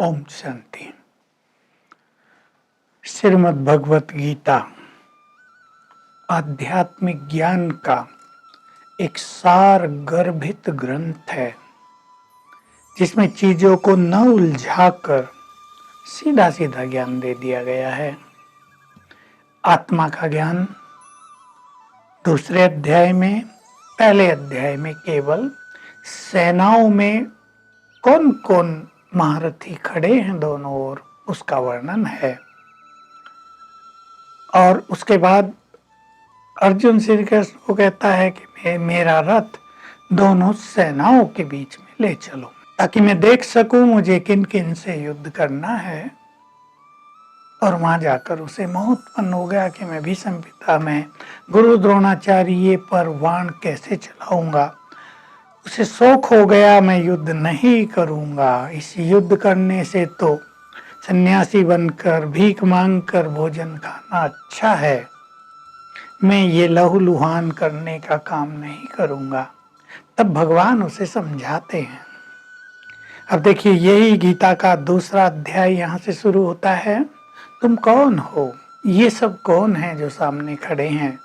ओम शांति। श्रीमद् भगवत गीता आध्यात्मिक ज्ञान का एक सार गर्भित ग्रंथ है, जिसमें चीजों को न उलझाकर सीधा सीधा ज्ञान दे दिया गया है। आत्मा का ज्ञान दूसरे अध्याय में, पहले अध्याय में केवल सेनाओं में कौन कौन महारथी खड़े हैं दोनों ओर, उसका वर्णन है। और उसके बाद अर्जुन श्री कृष्ण को कहता है कि मेरा रथ दोनों सेनाओं के बीच में ले चलो, ताकि मैं देख सकूं मुझे किन किन से युद्ध करना है। और वहां जाकर उसे मोह उत्पन्न हो गया कि मैं भीष्म पिता में गुरु द्रोणाचार्य पर बाण कैसे चलाऊंगा। उसे शौक हो गया मैं युद्ध नहीं करूंगा, इस युद्ध करने से तो सन्यासी बनकर भीख मांगकर भोजन खाना अच्छा है, मैं ये लहूलुहान करने का काम नहीं करूंगा। तब भगवान उसे समझाते हैं। अब देखिए, यही गीता का दूसरा अध्याय यहाँ से शुरू होता है। तुम कौन हो? ये सब कौन है जो सामने खड़े हैं?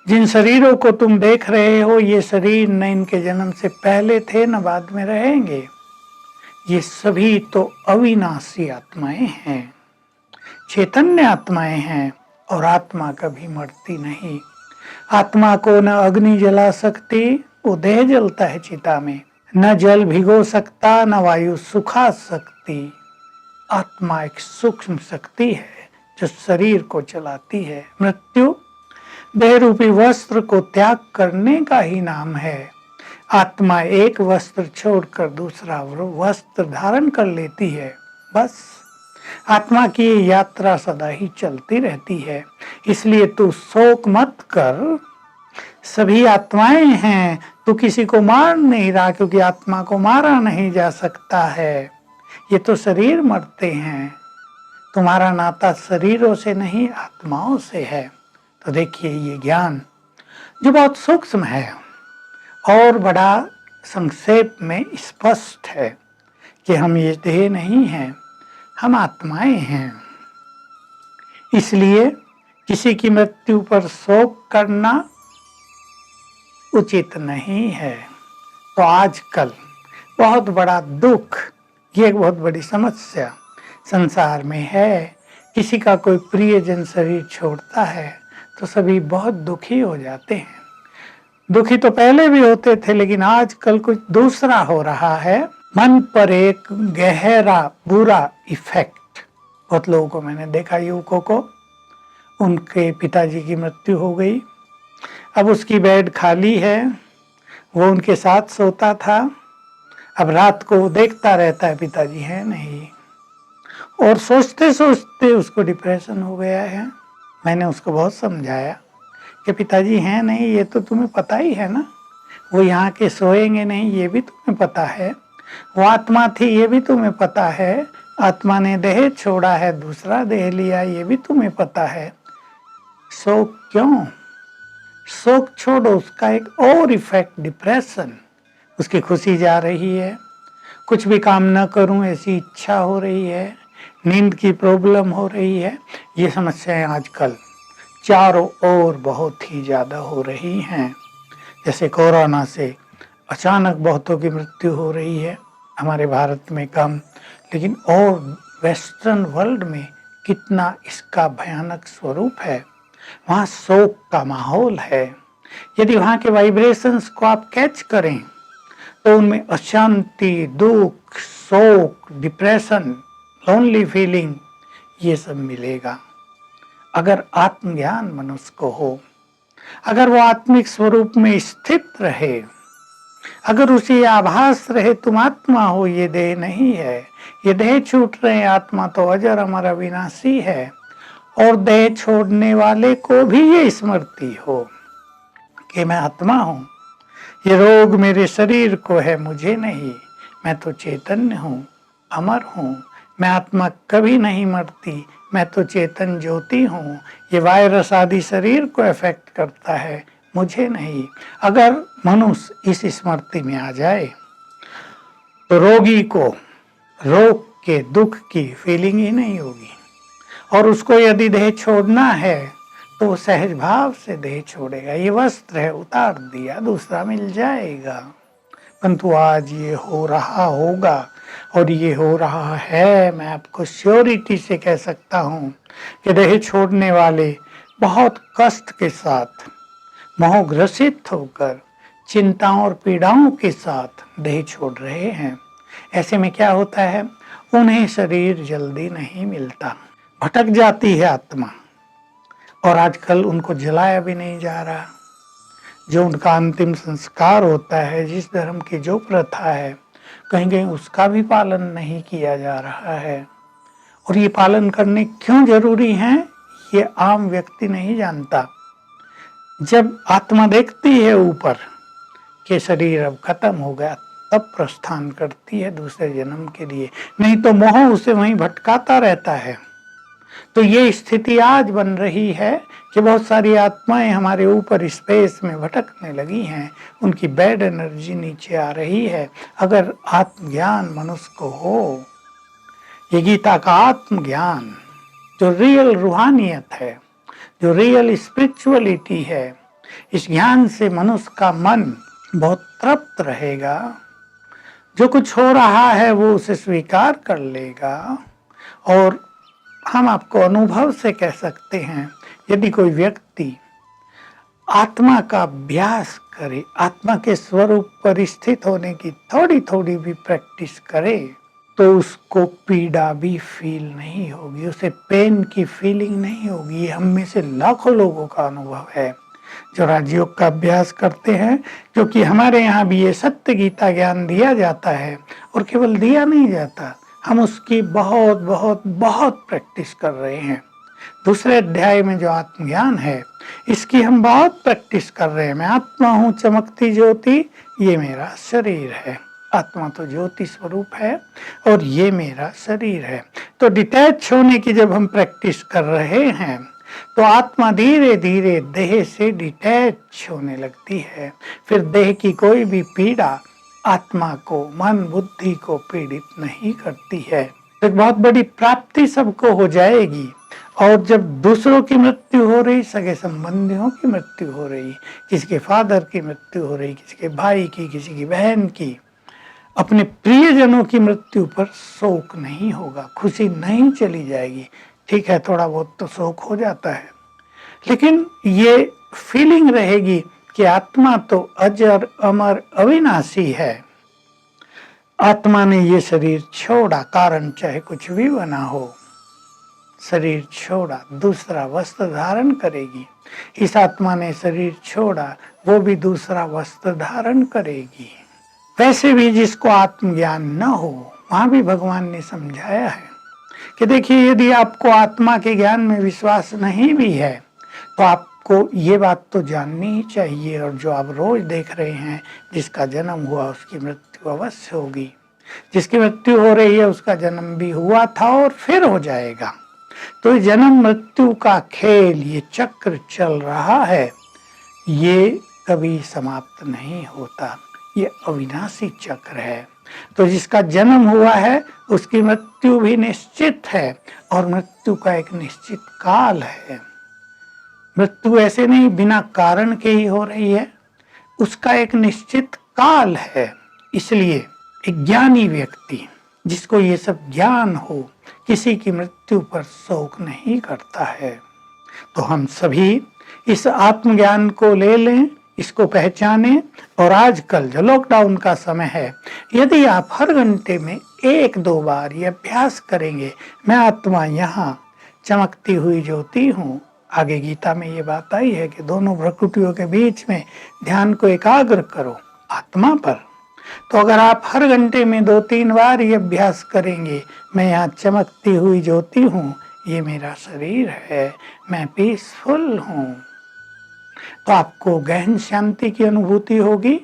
जिन शरीरों को तुम देख रहे हो, ये शरीर न इनके जन्म से पहले थे न बाद में रहेंगे। ये सभी तो अविनाशी आत्माएं हैं, चैतन्य आत्माएं हैं, और आत्मा कभी मरती नहीं। आत्मा को न अग्नि जला सकती, वो देह जलता है चिता में, न जल भिगो सकता, न वायु सुखा सकती। आत्मा एक सूक्ष्म शक्ति है जो शरीर को चलाती है। मृत्यु देह रूपी वस्त्र को त्याग करने का ही नाम है। आत्मा एक वस्त्र छोड़कर दूसरा वस्त्र धारण कर लेती है। बस आत्मा की यात्रा सदा ही चलती रहती है। इसलिए तू शोक मत कर, सभी आत्माएं हैं, तू किसी को मार नहीं रहा, क्योंकि आत्मा को मारा नहीं जा सकता है। ये तो शरीर मरते हैं, तुम्हारा नाता शरीरों से नहीं आत्माओं से है। तो देखिए, ये ज्ञान जो बहुत सूक्ष्म है और बड़ा संक्षेप में स्पष्ट है कि हम ये देह नहीं हैं, हम आत्माएं हैं। इसलिए किसी की मृत्यु पर शोक करना उचित नहीं है। तो आजकल बहुत बड़ा दुख, ये एक बहुत बड़ी समस्या संसार में है। किसी का कोई प्रियजन शरीर छोड़ता है तो सभी बहुत दुखी हो जाते हैं। दुखी तो पहले भी होते थे, लेकिन आजकल कुछ दूसरा हो रहा है। मन पर एक गहरा बुरा इफेक्ट। बहुत लोगों को मैंने देखा, युवकों को, उनके पिताजी की मृत्यु हो गई, अब उसकी बेड खाली है, वो उनके साथ सोता था, अब रात को देखता रहता है पिताजी है नहीं, और सोचते सोचते उसको डिप्रेशन हो गया है। मैंने उसको बहुत समझाया कि पिताजी हैं नहीं, ये तो तुम्हें पता ही है ना, वो यहाँ के सोएंगे नहीं, ये भी तुम्हें पता है, वो आत्मा थी, ये भी तुम्हें पता है, आत्मा ने देह छोड़ा है, दूसरा देह लिया, ये भी तुम्हें पता है। शोक क्यों? शोक छोड़ो, उसका एक और इफेक्ट डिप्रेशन। उसकी खुशी जा रही है, कुछ भी काम न करूं ऐसी इच्छा हो रही है, नींद की प्रॉब्लम हो रही है। ये समस्याएं आजकल चारों ओर बहुत ही ज्यादा हो रही हैं। जैसे कोरोना से अचानक बहुतों की मृत्यु हो रही है, हमारे भारत में कम, लेकिन और वेस्टर्न वर्ल्ड में कितना इसका भयानक स्वरूप है। वहाँ शोक का माहौल है। यदि वहाँ के वाइब्रेशंस को आप कैच करें तो उनमें अशांति, दुख, शोक, डिप्रेशन, लोनली फीलिंग, ये सब मिलेगा। अगर आत्मज्ञान मनुष्य को हो, अगर वो आत्मिक स्वरूप में स्थित रहे, अगर उसे आभास रहे तुम आत्मा हो, ये देह नहीं है, ये देह छूट रहे, आत्मा तो अजर अमर अविनाशी है, और देह छोड़ने वाले को भी ये स्मृति हो कि मैं आत्मा हूं, ये रोग मेरे शरीर को है, मुझे नहीं, मैं तो चैतन्य हूं, अमर हूं, मैं आत्मा कभी नहीं मरती, मैं तो चेतन ज्योति हूं, ये वायरस आदि शरीर को इफेक्ट करता है, मुझे नहीं। अगर मनुष्य इस स्मृति में आ जाए तो रोगी को रोग कि दुख की फीलिंग ही नहीं होगी। और उसको यदि देह छोड़ना है तो सहज भाव से देह छोड़ेगा। ये वस्त्र है, उतार दिया, दूसरा मिल जाएगा। परंतु आज ये हो रहा होगा और ये हो रहा है। मैं आपको श्योरिटी से कह सकता हूँ कि देह छोड़ने वाले बहुत कष्ट के साथ, मोहग्रसित होकर, चिंताओं और पीड़ाओं के साथ देह छोड़ रहे हैं। ऐसे में क्या होता है, उन्हें शरीर जल्दी नहीं मिलता, भटक जाती है आत्मा। और आजकल उनको जलाया भी नहीं जा रहा। जो उनका अंतिम संस्कार होता है, जिस धर्म की जो प्रथा है, कहीं कहीं उसका भी पालन नहीं किया जा रहा है। और ये पालन करने क्यों जरूरी है, ये आम व्यक्ति नहीं जानता। जब आत्मा देखती है ऊपर कि शरीर अब खत्म हो गया, तब प्रस्थान करती है दूसरे जन्म के लिए, नहीं तो मोह उसे वहीं भटकाता रहता है। तो ये स्थिति आज बन रही है कि बहुत सारी आत्माएं हमारे ऊपर स्पेस में भटकने लगी हैं, उनकी बैड एनर्जी नीचे आ रही है। अगर आत्मज्ञान मनुष्य को हो, ये गीता का आत्मज्ञान जो रियल रूहानियत है, जो रियल स्पिरिचुअलिटी है, इस ज्ञान से मनुष्य का मन बहुत तृप्त रहेगा। जो कुछ हो रहा है वो उसे स्वीकार कर लेगा। और हम आपको अनुभव से कह सकते हैं, यदि कोई व्यक्ति आत्मा का अभ्यास करे, आत्मा के स्वरूप पर स्थित होने की थोड़ी थोड़ी भी प्रैक्टिस करे, तो उसको पीड़ा भी फील नहीं होगी, उसे पेन की फीलिंग नहीं होगी। ये हम में से लाखों लोगों का अनुभव है जो राजयोग का अभ्यास करते हैं, क्योंकि हमारे यहाँ भी ये सत्य गीता ज्ञान दिया जाता है। और केवल दिया नहीं जाता, हम उसकी बहुत बहुत बहुत प्रैक्टिस कर रहे हैं। दूसरे अध्याय में जो आत्मज्ञान है, इसकी हम बहुत प्रैक्टिस कर रहे हैं। मैं आत्मा हूँ चमकती ज्योति, ये मेरा शरीर है। आत्मा तो ज्योति स्वरूप है और ये मेरा शरीर है। तो डिटैच होने की जब हम प्रैक्टिस कर रहे हैं, तो आत्मा धीरे धीरे देह से डिटैच होने लगती है। फिर देह की कोई भी पीड़ा आत्मा को, मन बुद्धि को पीड़ित नहीं करती है। एक बहुत बड़ी प्राप्ति सबको हो जाएगी। और जब दूसरों की मृत्यु हो रही, सगे संबंधियों की मृत्यु हो रही, किसी के फादर की मृत्यु हो रही, किसी के भाई की, किसी की बहन की, अपने प्रियजनों की मृत्यु पर शोक नहीं होगा, खुशी नहीं चली जाएगी। ठीक है, थोड़ा बहुत तो शोक हो जाता है, लेकिन ये फीलिंग रहेगी कि आत्मा तो अजर अमर अविनाशी है। आत्मा ने ये शरीर छोड़ा, कारण चाहे कुछ भी बना हो, शरीर छोड़ा, दूसरा वस्त्र धारण करेगी। इस आत्मा ने शरीर छोड़ा, वो भी दूसरा वस्त्र धारण करेगी। वैसे भी जिसको आत्मज्ञान न हो, वहां भी भगवान ने समझाया है कि देखिए, यदि आपको आत्मा के ज्ञान में विश्वास नहीं भी है, तो आपको ये बात तो जाननी ही चाहिए। और जो आप रोज देख रहे हैं, जिसका जन्म हुआ उसकी मृत्यु अवश्य होगी, जिसकी मृत्यु हो रही है उसका जन्म भी हुआ था और फिर हो जाएगा। तो जन्म मृत्यु का खेल, ये चक्र चल रहा है, ये कभी समाप्त नहीं होता। ये अविनाशी चक्र है। तो जिसका जन्म हुआ है उसकी मृत्यु भी निश्चित है, और मृत्यु का एक निश्चित काल है। मृत्यु ऐसे नहीं बिना कारण के ही हो रही है, उसका एक निश्चित काल है। इसलिए एक ज्ञानी व्यक्ति, जिसको ये सब ज्ञान हो, किसी की मृत्यु पर शोक नहीं करता है। तो हम सभी इस आत्मज्ञान को ले लें, इसको पहचाने। और आजकल जो लॉकडाउन का समय है, यदि आप हर घंटे में 1-2 बार ये अभ्यास करेंगे, मैं आत्मा यहाँ चमकती हुई ज्योति हूँ। आगे गीता में ये बात आई है कि दोनों भ्रकुटियों के बीच में ध्यान को एकाग्र करो आत्मा पर। तो अगर आप हर घंटे में 2-3 बार ये अभ्यास करेंगे, मैं यहाँ चमकती हुई ज्योति हूँ, ये मेरा शरीर है, मैं पीसफुल हूँ, तो आपको गहन शांति की अनुभूति होगी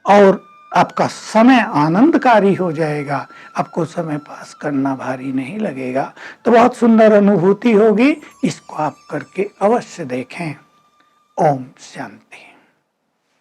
और आपका समय आनंदकारी हो जाएगा। आपको समय पास करना भारी नहीं लगेगा। तो बहुत सुंदर अनुभूति होगी। इसको आप करके अवश्य देखें। ओम शांति।